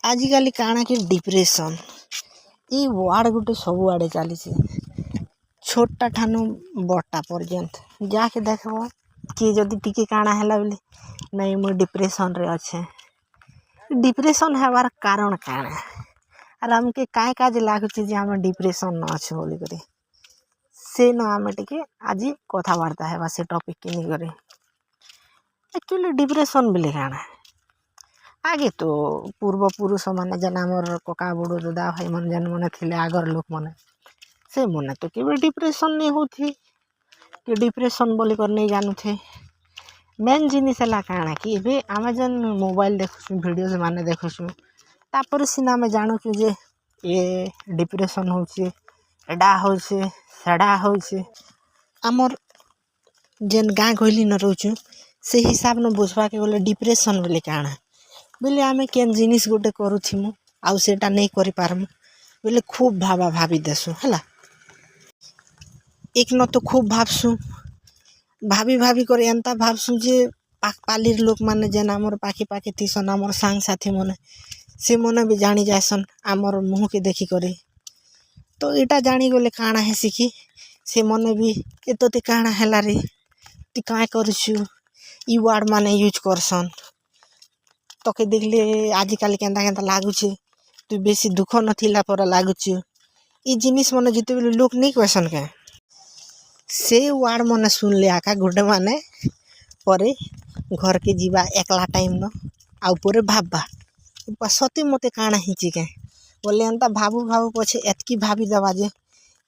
आजिकल काଣା कि डिप्रेशन ई वार्ड गोटे सब आड़े चली छोटा ठानु बड़टा पर्यंत जाके देखब किए जदि टिके काଣା है बोले नहीं मुझे डिप्रेशन रे अच्छे। डिप्रेशन हेबार कारण काଣା आर आमके काय काज लागुचे जे आम डिप्रेशन न अच्छे बोली करी से न आम टिके आज कथबार्ता हेबा से टॉपिक के नहीं करे। एक्चुअली डिप्रेशन बोले काଣା आगे तो पूर्वपुरुष मैंने जेन आमर कका बुढ़ो दादा भाई मन जेन मैंने थिले आगर लोक मैंने से मैंने तो केवल डिप्रेशन नहीं होती कि डिप्रेशन बोली कर नहीं जानू थे। मेन जिनिस है काଣା कि एबे आम जेन मोबाइल देखुँ वीडियोज माने देखुँ तापर सीना आम जानूँ जे ये डिप्रेशन होचे एडा होचे सेडा होचे आमर जेन गाँ गहली न रोचु से हिसाब न बुझवा के बोले डिप्रेशन बोले काଣା बोले आम केन जिनिस गोटे करूँ आउ सेटा नहीं करि पारमु बोले खूब भावा भावी देसु है। एक न तो खूब भावसु भाभी भाभी कर एंता भावसु जे पाख पालिर लोक माने जेन आमर पाखे पाखे तीसन आमर सांग साथी मने से मने भी जानी जासन आमर मुँह के देखी करे तो इटा जानी गले काଣା है सिखी से मने भी एतोते काଣା हैला रे ती काय करूछु ई वर्ड माने यूज करसन तो के देखले आजिकल केंता केंता लागुचे तू बेसी दुख नथिला पर लागुचे ई जिनिस मने जिते बेले लोक नहीं क्वेश्चन के से वर्ड मने सुन ले आका गोटे माने परे घर के जीवा एकला टाइम न आउ परे भाबा सती मते काଣା हिची के बोले एंता भाबू भाबू पछे एतकी भाभी दबा जे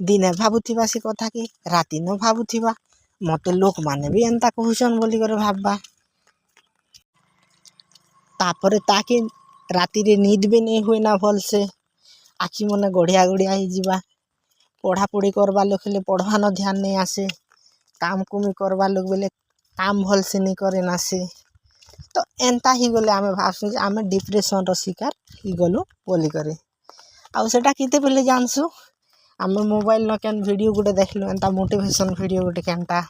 दिने भाबुथिबा से कथा के राति न भाबुथिबा मते लोक माने भी एंता कहूचन बोली करे भाबा तापरे ताके राति रे नींद भी नहीं हुए ना भल से आखि मने गड़िया गड़िया ही जीवा पढ़ा पढ़ी करवा लोग खेले पढ़वा न ध्यान नहीं आसे काम कुमी करवा लोग बोले काम भल से नहीं करे ना से तो एंता ही गले आमे भाबसु जे आमे डिप्रेशन रो शिकार ही गलो बोली करे आउ सेटा किते बेले जानसु आमे मोबाइल न केन वीडियो गुटे देखलु एंता मोटिवेशन वीडियो गुटे केनता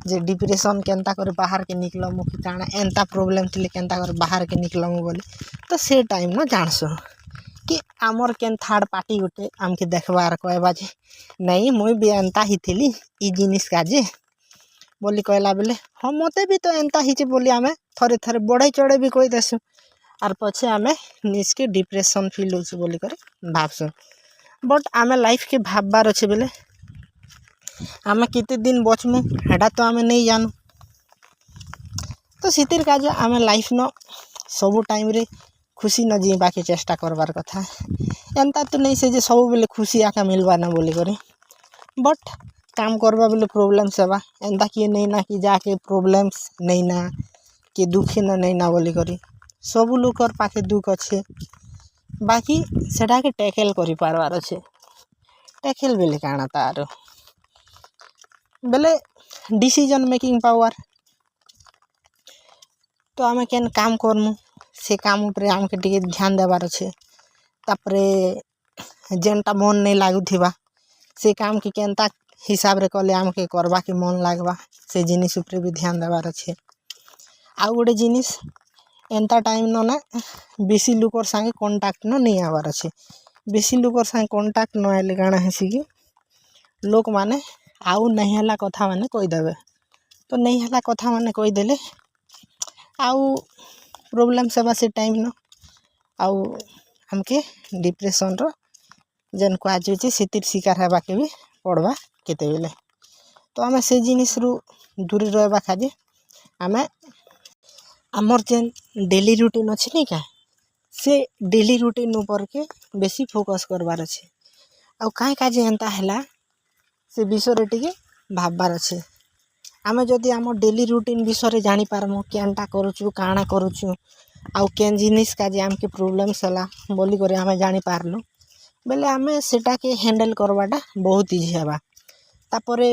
जे डिप्रेशन केनता करे बाहर के निकलमु कि काଣା एंता प्रॉब्लम थिले केनता करे बाहर के निकलमु बोली तो से टाइम न जानसु कि आमर केन थर्ड पार्टी गुटे आमके देखबार कहबा जे नहीं मुई भी एंता ही थिली ई जिनिस काजे बोली कहला बेले हाँ मते भी तो एंता ही बोली आमे थरे थरे बड़े चढ़े भी कही देसु आर पछे आमे निज के डिप्रेशन फील होछु बोली करे भाबसु बट आमे लाइफ के भाबबार अच्छे बेले आमे किते दिन बचमु हेडा तो आमे नहीं जानू तो सितिर काजे आमे लाइफ न सबु टाइम रे खुशी न जीवा के चेष्टा करबार कथा एंता तो नहीं से जे सब बेले खुशी आका मिलवा ना बोली करे बट काम करबा बेले प्रॉब्लम सेवा एंता किए नहीं ना कि जाके प्रॉब्लम्स नहीं ना कि दुखे न नहीं ना बोली करी सबु लोकर पाखे दुख अच्छे बाकी सेटा के टैकल करि पारबार अच्छे टैकल बेले काଣା तार बेले डिसीजन मेकिंग पावर तो आमे केन काम करमु से काम उपरे आमके टिके ध्यान देबार अच्छे तापरे जेनटा मन नहीं लागुथिबा से काम के केनता हिसाब रे कले आमके करबा के मन लागबा से जिनिस उपरे भी ध्यान देबार अच्छे आउ गोटे जिनिस एंता टाइम न ना बेसी लुकर संगे कांटेक्ट न नहीं आबार अच्छे बेसी लुकर संगे कांटेक्ट न आइले काଣା हेसी कि लोक माने आउ नहीं हला कथा माने कहि देबे तो नहीं हला कथा माने कहि देले आउ प्रॉब्लम सेवा से टाइम न आउ हमके डिप्रेशन रो जेन को आज होचे सेतिर शिकार हेबा के भी पड़वा केते बेले तो आमे से जिनिस रु दूरी रहबा खाजे आमे आमर जेन डेली रूटीन अच्छे नहीं क्या से डेली रूटीन ऊपर के बेसी फोकस करबार अच्छे आउ काहे काजे एंता हैला से विषय टिके भाबबार अच्छे आमे जदि आम डेली रूटीन विषय जानी पारमु केनटा करूछु काଣା करूछु आउ केन जिनिस काजे आमके प्रॉब्लम्स हला बोली करे आमे जानी पारलु बेले आमे सेटा के हैंडल करवाटा बहुत इजी हेबा तापरे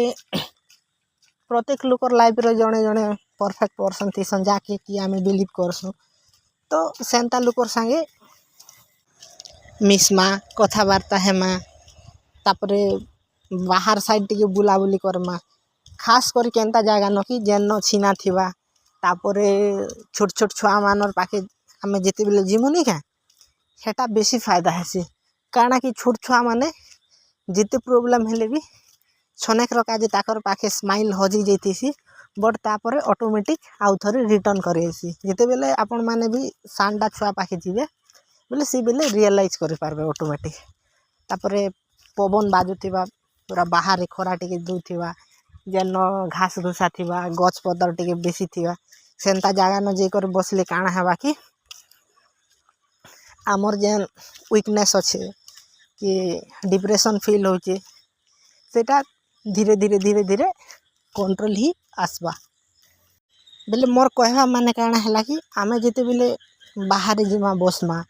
प्रत्येक लोकर लाइफ रे जणे जणे परफेक्ट पर्सन थिसन जाके कि आमे बिलीव करसु तो सेंता लोकर संगे मिसमा कथबार्ता हेमा तापरे बाहर साइड टिके बुलाबुली करमा खास कर केनता जागा न कि जेन न छीना थिबा तापरे छोट छोट छुआ मानर पाखे आमे जेते बेले जिमु नहीं क्या हेटा बेसी फायदा हेसी काଣା कि छोट छुआ माने जिते प्रोब्लेम हेले भी छनेक रकाजे ताकर पाखे स्माइल हजी जैतीसी बट तापर ऑटोमेटिक आउ थरे रिटर्न करेसी जिते बेले आपण माने भी सांडा छुआ पाखे जीवे बोले सी बेले रियलाइज करि पारबे ऑटोमेटिक तापर पवन बाजुथिबा पूरा बाहर खरा टिके दूथिबा जेन घास घुसा थिबा गछ पदर टिके बेसी थिबा सेंता जागा न जे कर बसले काଣା हेबा कि आमर जेन वीकनेस अच्छे कि डिप्रेशन फील होचे सेटा धीरे धीरे धीरे धीरे कंट्रोल ही आसबा बेले मोर कहवा माने काଣା हैला कि आमे जेते बेले बाहर जिमा बसमा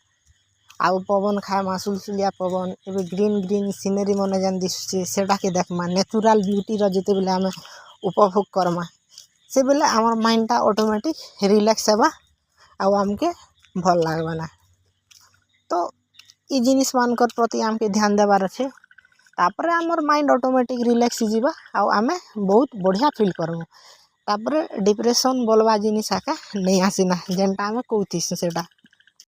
आउ पवन खाएमा सुलसुलिया पवन एबे ग्रीन ग्रीन सीनरी मन जेन दिसुचे सेटा के देखमा नेचुरल ब्यूटी रो जेते बेले आमे उपभोग करमा से बेले आमर माइंडटा ऑटोमेटिक रिलैक्स हेबा आउ आमके भल लागबा ना तो ई जिनिस मानकर प्रति आमके ध्यान देबार अच्छे तापर आमर माइंड ऑटोमेटिक रिलैक्स जीवा आउ आमे बहुत बढ़िया फील करबो तापर डिप्रेशन बोलवा जिनिस आका नहीं आसीना जेनटा आमे कहूथी सेटा।